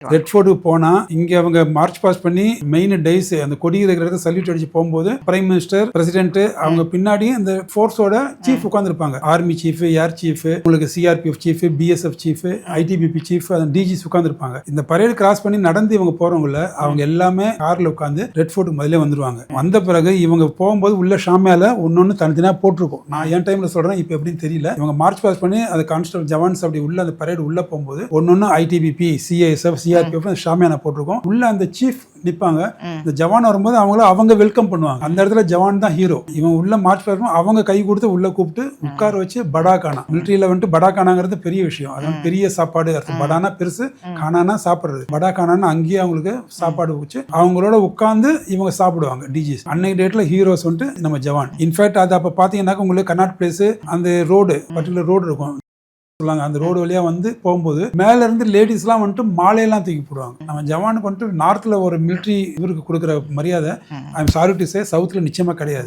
Red ஃபோர்ட்டுக்கு போனா இங்க அவங்க மார்ச் பாஸ் பண்ணி மெயின் டேஸ் அந்த கொடி இருக்கிறத சல்யூட் அடிச்சு போகும்போது பிரைம் மினிஸ்டர் பிரசிடென்ட் அவங்க பின்னாடி அந்த ஃபோர்ஸோட சீஃப் உட்கார்ந்துருப்பாங்க. ஆர்மி சீஃப், ஏர் சீஃப், உங்களுக்கு CRPF chief, BSF chief, ITBP chief, DGs உட்கார்ந்துருப்பாங்க. இந்த பரேடு கிராஸ் பண்ணி நடந்து இவங்க போறவங்கள அவங்க எல்லாமே கார்ல உட்காந்து ரெட் ஃபோர்ட்டுக்கு முதல்ல வந்துருவாங்க. வந்த பிறகு இவங்க போகும்போது உள்ள ஷாமியால ஒன்னொன்னு தனித்தனியா போட்டிருக்கும். நான் என் டைம்ல சொல்றேன், இப்ப எப்படின்னு தெரியல. இவங்க மார்ச் பாஸ் பண்ணி அந்த கான்ஸ்டபிள் ஜவான்ஸ் அப்படி உள்ள அந்த பரேடு உள்ள போகும்போது ஒன்னொன்னு ஐடிபிபி, சிஐஎஸ்எஃப், சிஆர்பிஎஃப் ஷாமியானா போட்டிருக்கோம். உள்ள அந்த சீஃப் நிப்பாங்க. இந்த ஜவான் வரும்போது அவங்க வெல்கம் பண்ணுவாங்க. அந்த இடத்துல ஜவான் தான் ஹீரோ. இவன் உள்ள மார்ச் பாஸ் அவங்க கை கொடுத்து உள்ள கூப்பிட்டு உட்கார வச்சு படாக்கானா, மிலிட்டரியில வந்துட்டு படாக்கானாங்கிறது பெரிய விஷயம். அதாவது பெரிய சாப்பாடு. படானா பெருசு, கானானா சாப்பிடுறது. படாக்கானா அங்கேயே அவங்களுக்கு சாப்பாடு வச்சு அவங்களோட உட்கார்ந்து இவங்க சாப்பிடுவாங்க. டிஜிஸ் அன்னைக்கு டேட்ல ஹீரோஸ் வந்துட்டு நம்ம ஜவான். இன்ஃபேக்ட் அது அப்ப பாத்தீங்கன்னா உங்களுக்கு கர்நாட் பிளேஸ் அந்த ரோடு பர்டிகுலர் ரோடு இருக்கும். அந்த ரோடு வழியா வந்து போகும்போது மேல இருந்து லேடிஸ் எல்லாம் வந்துட்டு மாலையெல்லாம் தூக்கி போடுவாங்க. நம்ம ஜவானுக்கு வந்துட்டு நார்த்ல ஒரு மிலிட்டரி இவருக்கு கொடுக்குற மரியாதை I am sorry to say சவுத்ல நிச்சயமா கிடையாது.